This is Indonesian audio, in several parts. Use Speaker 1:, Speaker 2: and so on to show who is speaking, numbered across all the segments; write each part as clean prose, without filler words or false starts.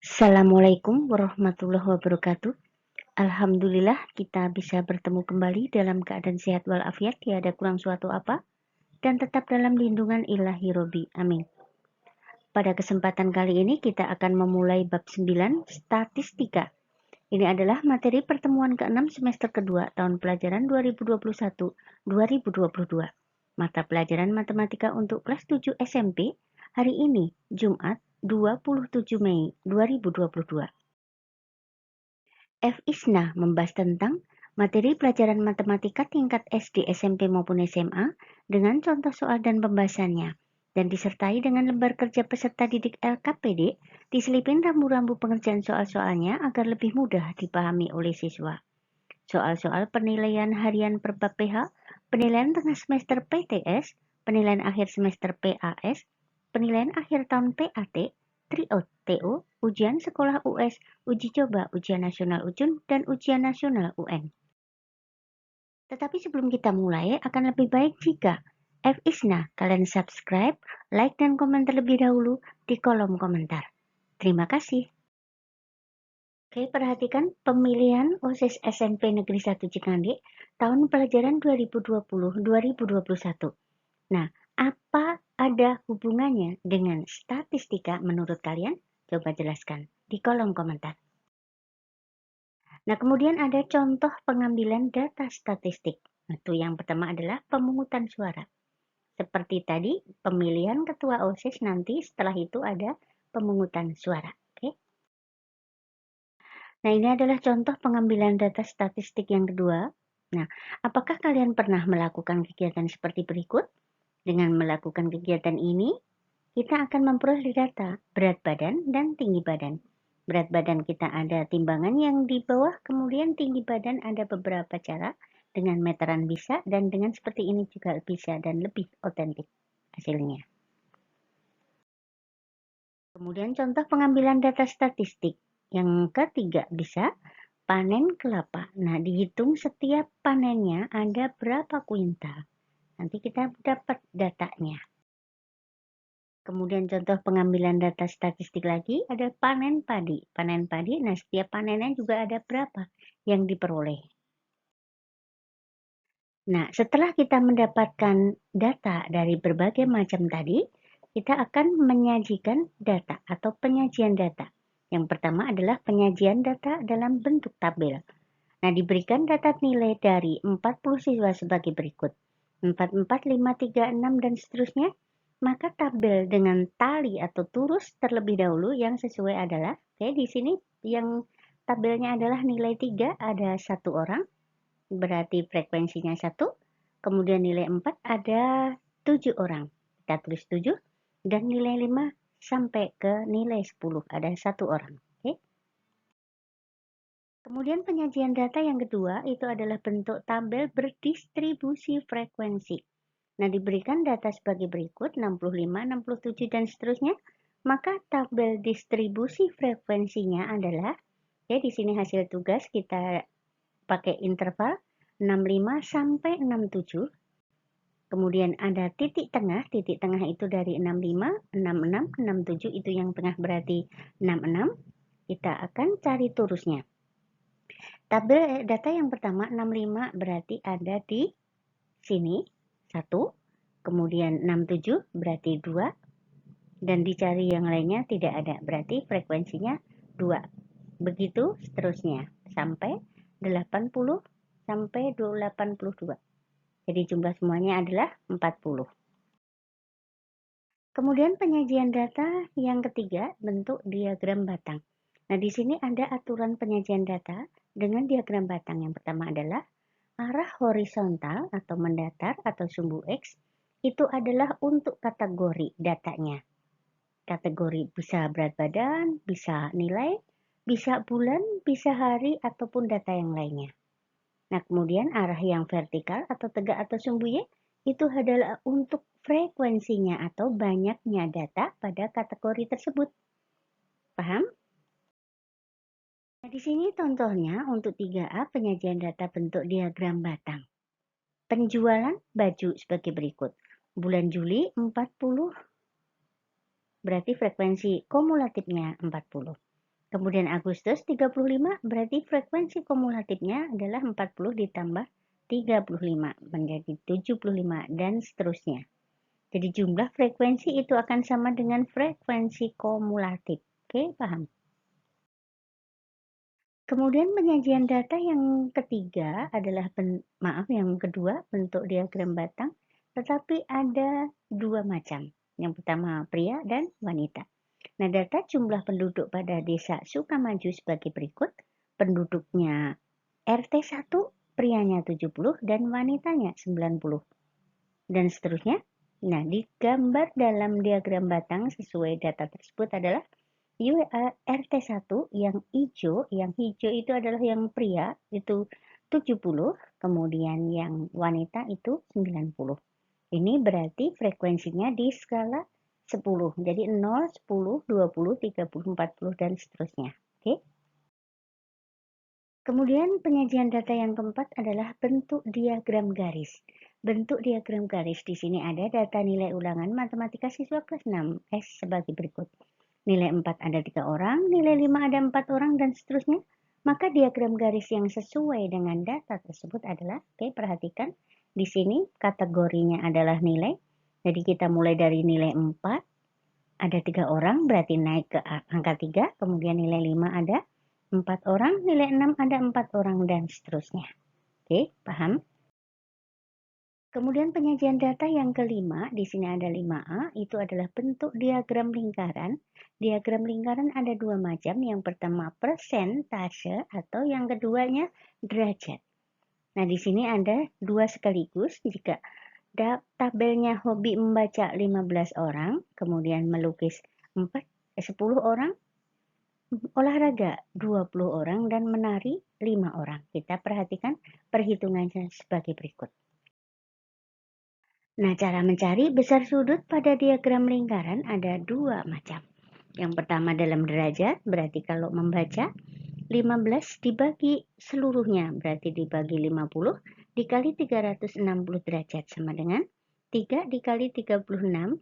Speaker 1: Assalamualaikum warahmatullahi wabarakatuh. Alhamdulillah kita bisa bertemu kembali dalam keadaan sehat walafiat, tiada kurang suatu apa, dan tetap dalam lindungan ilahi Robi. Amin. Pada kesempatan kali ini kita akan memulai bab 9, statistika. Ini adalah materi pertemuan ke-6 semester kedua tahun pelajaran 2021-2022. Mata pelajaran matematika untuk kelas 7 SMP hari ini, Jumat 27 Mei 2022. F. Isna membahas tentang materi pelajaran matematika tingkat SD, SMP maupun SMA dengan contoh soal dan pembahasannya, dan disertai dengan lembar kerja peserta didik LKPD, diselipin rambu-rambu pengerjaan soal-soalnya agar lebih mudah dipahami oleh siswa. Soal-soal penilaian harian per bab PH, penilaian tengah semester PTS, penilaian akhir semester PAS, penilaian akhir tahun PAT, TO, ujian sekolah US, uji coba, ujian nasional UJUN, dan ujian nasional UN. Tetapi sebelum kita mulai, akan lebih baik jika F. Isna, kalian subscribe, like, dan komen terlebih dahulu di kolom komentar. Terima kasih. Oke, perhatikan pemilihan OSIS SMP Negeri 1 Cikande tahun pelajaran 2020-2021. Nah, apa ada hubungannya dengan statistika menurut kalian? Coba jelaskan di kolom komentar. Nah, kemudian ada contoh pengambilan data statistik. Nah, itu yang pertama adalah pemungutan suara. Seperti tadi, pemilihan ketua OSIS, nanti setelah itu ada pemungutan suara. Oke. Nah, ini adalah contoh pengambilan data statistik yang kedua. Nah, apakah kalian pernah melakukan kegiatan seperti berikut? Dengan melakukan kegiatan ini, kita akan memperoleh data berat badan dan tinggi badan. Berat badan kita ada timbangan yang di bawah, kemudian tinggi badan ada beberapa cara, dengan meteran bisa, dan dengan seperti ini juga bisa dan lebih otentik hasilnya. Kemudian contoh pengambilan data statistik. Yang ketiga bisa panen kelapa. Nah, dihitung setiap panennya ada berapa kuintal. Nanti kita dapat datanya. Kemudian contoh pengambilan data statistik lagi ada panen padi. Panen padi, nah setiap panennya juga ada berapa yang diperoleh. Nah, setelah kita mendapatkan data dari berbagai macam tadi, kita akan menyajikan data atau penyajian data. Yang pertama adalah penyajian data dalam bentuk tabel. Nah, diberikan data nilai dari 40 siswa sebagai berikut. 4, 4, 5, 3, 6, dan seterusnya. Maka tabel dengan tali atau turus terlebih dahulu yang sesuai adalah, oke, di sini yang tabelnya adalah nilai 3, ada 1 orang, berarti frekuensinya 1. Kemudian nilai 4 ada 7 orang, kita tulis 7. Dan nilai 5 sampai ke nilai 10, ada 1 orang. Oke. Kemudian penyajian data yang kedua itu adalah bentuk tabel berdistribusi frekuensi. Nah, diberikan data sebagai berikut, 65, 67, dan seterusnya. Maka tabel distribusi frekuensinya adalah, ya di sini hasil tugas kita pakai interval 65 sampai 67. Kemudian ada titik tengah itu dari 65, 66, 67, itu yang tengah berarti 66. Kita akan cari turusnya. Tabel data yang pertama 65 berarti ada di sini 1, kemudian 67 berarti 2, dan dicari yang lainnya tidak ada, berarti frekuensinya 2. Begitu seterusnya sampai 80 sampai 82. Jadi jumlah semuanya adalah 40. Kemudian penyajian data yang ketiga bentuk diagram batang. Nah, di sini ada aturan penyajian data dengan diagram batang. Yang pertama adalah arah horizontal atau mendatar atau sumbu X itu adalah untuk kategori datanya. Kategori bisa berat badan, bisa nilai, bisa bulan, bisa hari, ataupun data yang lainnya. Nah, kemudian arah yang vertikal atau tegak atau sumbu Y itu adalah untuk frekuensinya atau banyaknya data pada kategori tersebut. Paham? Nah, di sini contohnya untuk 3A penyajian data bentuk diagram batang. Penjualan baju sebagai berikut. Bulan Juli 40, berarti frekuensi kumulatifnya 40. Kemudian Agustus 35 berarti frekuensi kumulatifnya adalah 40 ditambah 35 menjadi 75 dan seterusnya. Jadi jumlah frekuensi itu akan sama dengan frekuensi kumulatif. Oke, paham? Kemudian penyajian data yang ketiga adalah yang kedua bentuk diagram batang, tetapi ada dua macam. Yang pertama pria dan wanita. Nah, data jumlah penduduk pada desa Sukamaju sebagai berikut. Penduduknya RT 1, prianya 70 dan wanitanya 90. Dan seterusnya. Nah, digambar dalam diagram batang sesuai data tersebut adalah RT 1 yang hijau itu adalah yang pria itu 70, kemudian yang wanita itu 90. Ini berarti frekuensinya di skala 10. Jadi 0, 10, 20, 30, 40 dan seterusnya. Oke. Kemudian penyajian data yang keempat adalah bentuk diagram garis. Bentuk diagram garis di sini ada data nilai ulangan matematika siswa kelas 6 S sebagai berikut. Nilai 4 ada 3 orang, nilai 5 ada 4 orang, dan seterusnya. Maka diagram garis yang sesuai dengan data tersebut adalah, oke, perhatikan, di sini kategorinya adalah nilai. Jadi kita mulai dari nilai 4, ada 3 orang, berarti naik ke angka 3, kemudian nilai 5 ada 4 orang, nilai 6 ada 4 orang, dan seterusnya. Oke, paham? Kemudian penyajian data yang kelima, di sini ada 5A, itu adalah bentuk diagram lingkaran. Diagram lingkaran ada dua macam, yang pertama persentase atau yang keduanya derajat. Nah, di sini ada dua sekaligus. Jika tabelnya hobi membaca 15 orang, kemudian melukis 10 orang, olahraga 20 orang, dan menari 5 orang. Kita perhatikan perhitungannya sebagai berikut. Nah, cara mencari besar sudut pada diagram lingkaran ada dua macam. Yang pertama dalam derajat, berarti kalau membaca 15 dibagi seluruhnya, berarti dibagi 50 dikali 360 derajat sama dengan 3 dikali 36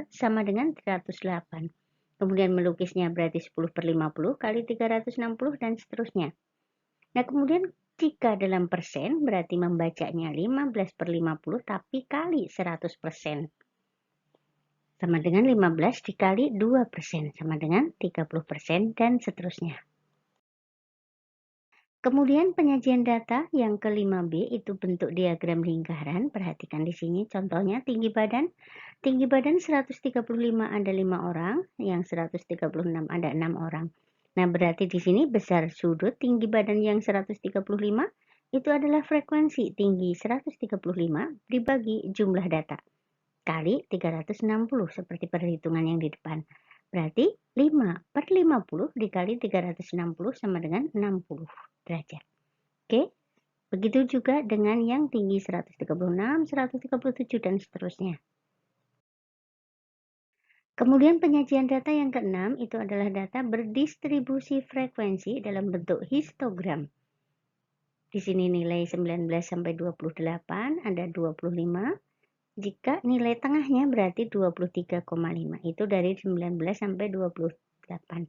Speaker 1: sama dengan 308. Kemudian melukisnya berarti 10 per 50 kali 360 dan seterusnya. Nah, kemudian jika dalam persen berarti membacanya 15 per 50 tapi kali 100%. Sama dengan 15 dikali 2% sama dengan 30% dan seterusnya. Kemudian penyajian data yang ke-5B itu bentuk diagram lingkaran. Perhatikan di sini contohnya tinggi badan. Tinggi badan 135 ada 5 orang, yang 136 ada 6 orang. Nah, berarti di sini besar sudut tinggi badan yang 135 itu adalah frekuensi tinggi 135 dibagi jumlah data kali 360 seperti perhitungan yang di depan. Berarti 5 per 50 dikali 360 sama dengan 60 derajat. Oke, begitu juga dengan yang tinggi 136, 137, dan seterusnya. Kemudian penyajian data yang keenam itu adalah data berdistribusi frekuensi dalam bentuk histogram. Di sini nilai 19 sampai 28 ada 25. Jika nilai tengahnya berarti 23,5, itu dari 19 sampai 28.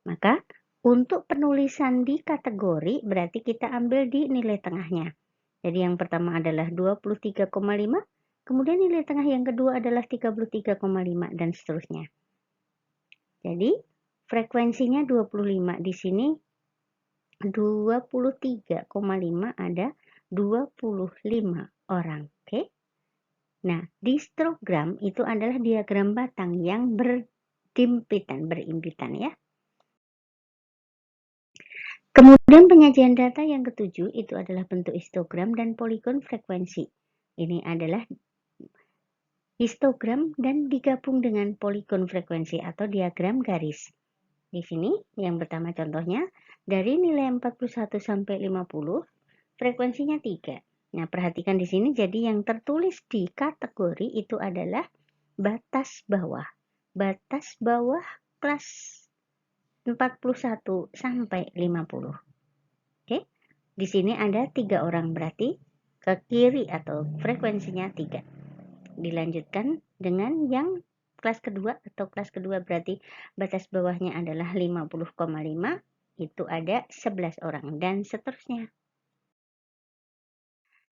Speaker 1: Maka untuk penulisan di kategori berarti kita ambil di nilai tengahnya. Jadi yang pertama adalah 23,5, kemudian nilai tengah yang kedua adalah 33,5 dan seterusnya. Jadi frekuensinya 25, di sini 23,5 ada 25 orang. Oke. Nah, histogram itu adalah diagram batang yang berimpitan ya. Kemudian penyajian data yang ketujuh itu adalah bentuk histogram dan poligon frekuensi. Ini adalah histogram dan digabung dengan poligon frekuensi atau diagram garis. Di sini yang pertama contohnya dari nilai 41 sampai 50 frekuensinya 3. Nah, perhatikan di sini jadi yang tertulis di kategori itu adalah batas bawah. Batas bawah kelas 41 sampai 50. Oke. Di sini ada 3 orang berarti ke kiri atau frekuensinya 3. Dilanjutkan dengan yang kelas kedua atau kelas kedua berarti batas bawahnya adalah 50,5, itu ada 11 orang dan seterusnya.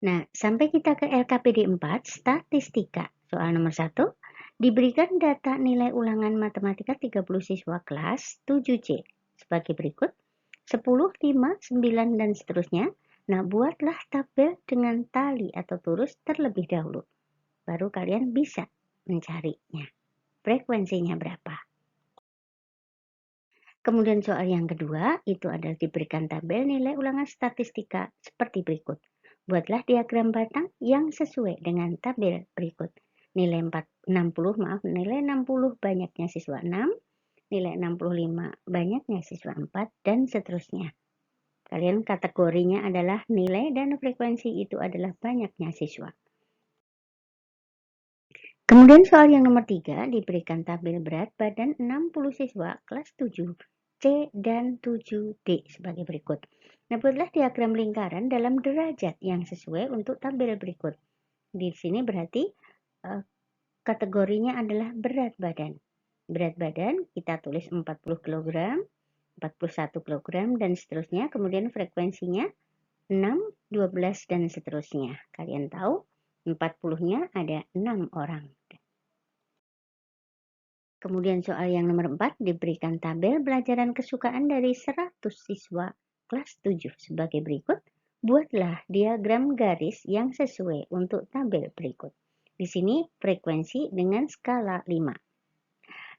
Speaker 1: Nah, sampai kita ke LKPD 4, statistika. Soal nomor 1, diberikan data nilai ulangan matematika 30 siswa kelas 7C sebagai berikut, 10, 5, 9, dan seterusnya. Nah, buatlah tabel dengan tali atau turus terlebih dahulu. Baru kalian bisa mencarinya. Frekuensinya berapa? Kemudian soal yang kedua, itu adalah diberikan tabel nilai ulangan statistika seperti berikut. Buatlah diagram batang yang sesuai dengan tabel berikut. Nilai 60 banyaknya siswa 6, nilai 65 banyaknya siswa 4, dan seterusnya. Kalian kategorinya adalah nilai dan frekuensi itu adalah banyaknya siswa. Kemudian soal yang nomor 3, diberikan tabel berat badan 60 siswa kelas 7C dan 7D sebagai berikut. Nah, buatlah diagram lingkaran dalam derajat yang sesuai untuk tabel berikut. Di sini berarti kategorinya adalah berat badan. Berat badan kita tulis 40 kg, 41 kg, dan seterusnya. Kemudian frekuensinya 6, 12, dan seterusnya. Kalian tahu 40-nya ada 6 orang. Kemudian soal yang nomor 4, diberikan tabel pelajaran kesukaan dari 100 siswa kelas 7 sebagai berikut. Buatlah diagram garis yang sesuai untuk tabel berikut. Di sini frekuensi dengan skala 5.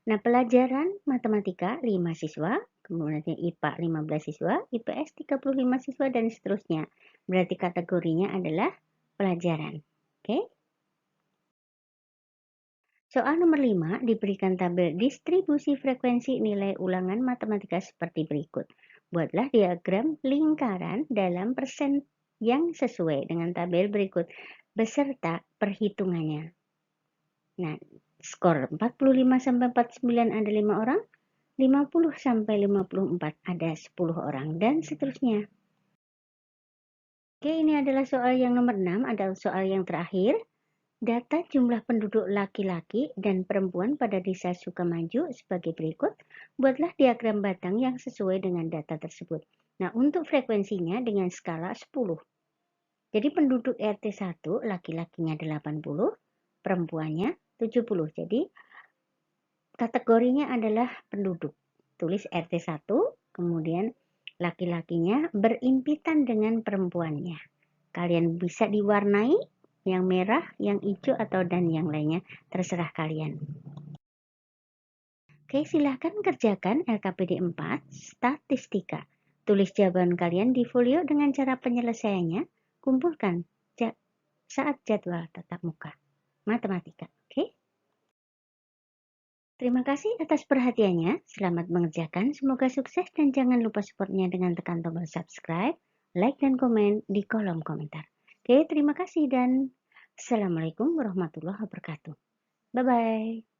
Speaker 1: Nah, pelajaran matematika 5 siswa, kemudian IPA 15 siswa, IPS 35 siswa, dan seterusnya. Berarti kategorinya adalah pelajaran. Oke? Soal nomor 5, diberikan tabel distribusi frekuensi nilai ulangan matematika seperti berikut. Buatlah diagram lingkaran dalam persen yang sesuai dengan tabel berikut beserta perhitungannya. Nah, skor 45 sampai 49 ada 5 orang, 50 sampai 54 ada 10 orang, dan seterusnya. Oke, ini adalah soal yang nomor 6, adalah soal yang terakhir. Data jumlah penduduk laki-laki dan perempuan pada desa Sukamaju sebagai berikut. Buatlah diagram batang yang sesuai dengan data tersebut. Nah, untuk frekuensinya dengan skala 10. Jadi penduduk RT 1 laki-lakinya 80, perempuannya 70. Jadi kategorinya adalah penduduk. Tulis RT 1, kemudian laki-lakinya berimpitan dengan perempuannya. Kalian bisa diwarnai yang merah, yang hijau, atau dan yang lainnya, terserah kalian. Oke, silahkan kerjakan LKPD 4, statistika. Tulis jawaban kalian di folio dengan cara penyelesaiannya. Kumpulkan saat jadwal tatap muka matematika. Oke? Terima kasih atas perhatiannya. Selamat mengerjakan. Semoga sukses dan jangan lupa supportnya dengan tekan tombol subscribe, like, dan komen di kolom komentar. Oke, terima kasih dan Assalamualaikum warahmatullahi wabarakatuh. Bye-bye.